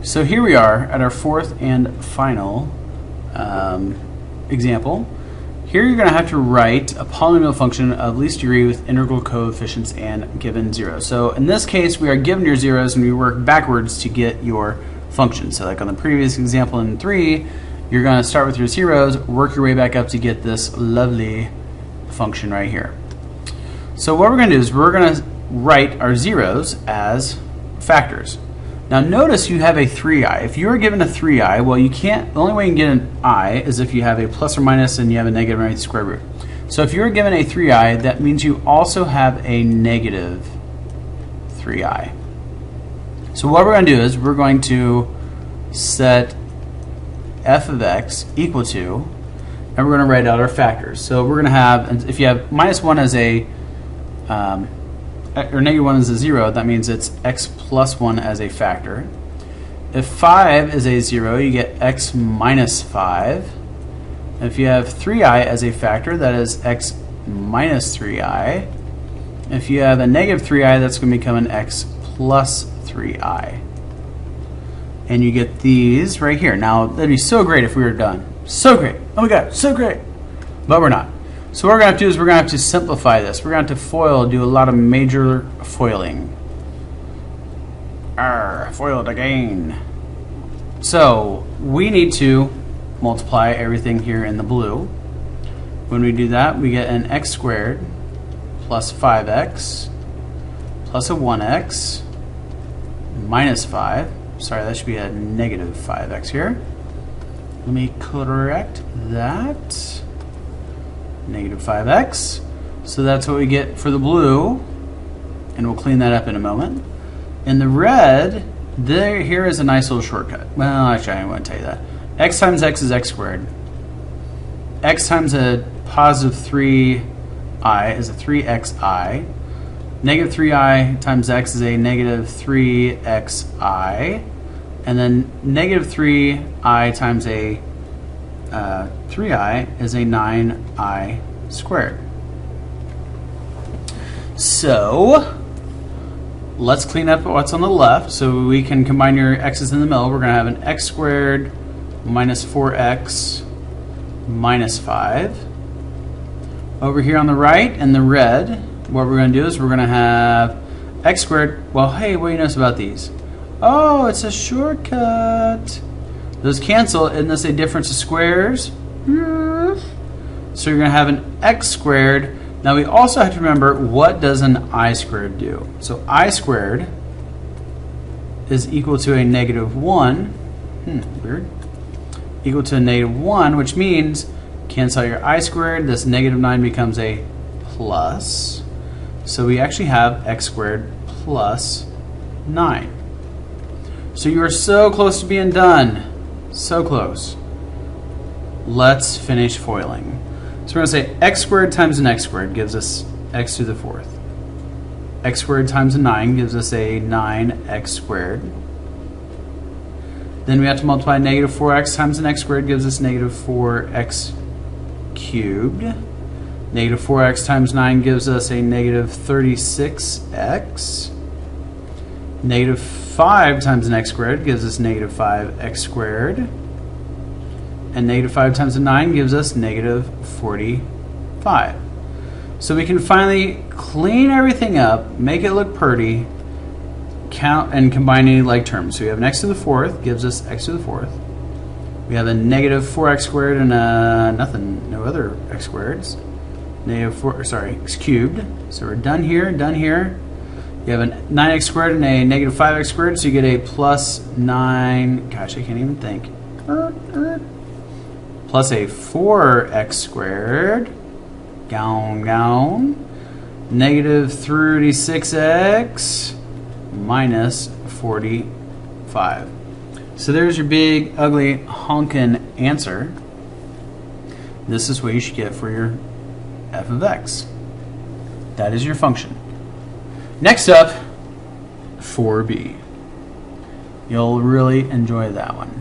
So here we are at our fourth and final example. Here you're going to have to write a polynomial function of least degree with integral coefficients and given zeros. So in this case, we are given your zeros and we work backwards to get your function. So like on the previous example in 3, you're going to start with your zeros, work your way back up to get this lovely function right here. So what we're going to do is we're going to write our zeros as factors. Now notice you have a 3i. If you are given a 3i, well, you can't, the only way you can get an I is if you have a plus or minus and you have a negative underneath the square root. So if you're given a 3i, that means you also have a negative 3i. So what we're going to do is we're going to set f of x equal to, and we're going to write out our factors. So we're going to have, if you have minus 1 as a or negative 1 is a 0, that means it's x plus 1 as a factor. If 5 is a 0, you get x minus 5. If you have 3i as a factor, that is x minus 3i. If you have a negative 3i, that's going to become an x plus 3i. And you get these right here. Now, that'd be so great if we were done. So great. Oh my god, so great. But we're not. So what we're going to have to do is we're going to have to simplify this. We're going to have to FOIL, do a lot of major foiling. Foiled again. So we need to multiply everything here in the blue. When we do that, we get an x squared plus 5x plus a 1x minus 5. Sorry, that should be a negative 5x here. Let me correct that. Negative 5x. So that's what we get for the blue, and we'll clean that up in a moment. In the red, here is a nice little shortcut. Well, actually, I didn't want to tell you that. X times x is x squared. X times a positive 3i is a 3xi. Negative 3i times x is a negative 3xi. And then negative 3i times a 3i is a 9i squared. So let's clean up what's on the left so we can combine your x's in the middle. We're going to have an x squared minus 4x minus 5. Over here on the right in the red, what we're going to do is we're going to have x squared. Well, hey, what do you notice about these? Oh, it's a shortcut. Those cancel, isn't this a difference of squares? So you're going to have an x squared. Now we also have to remember, what does an I squared do? So I squared is equal to a negative 1. Weird. Equal to a negative 1, which means cancel out your I squared. This negative 9 becomes a plus. So we actually have x squared plus 9. So you are so close to being done. So close. Let's finish foiling. So we're going to say x squared times an x squared gives us x to the 4th. X squared times a 9 gives us a 9x squared. Then we have to multiply negative 4x times an x squared gives us negative 4x cubed. Negative 4x times 9 gives us a negative 36x. Negative 5 times an x squared gives us negative 5x squared. And negative 5 times a 9 gives us negative 45. So we can finally clean everything up, make it look pretty, count and combine any like terms. So we have an x to the 4th gives us x to the 4th. We have a negative 4x squared and no other x squareds. Negative 4, sorry, x cubed. So we're done here, done here. You have a 9x squared and a negative 5x squared, so you get a plus 9, gosh, I can't even think. Plus a 4x squared, negative 36x minus 45. So there's your big, ugly, honkin' answer. This is what you should get for your f of x. That is your function. Next up, 4b. You'll really enjoy that one.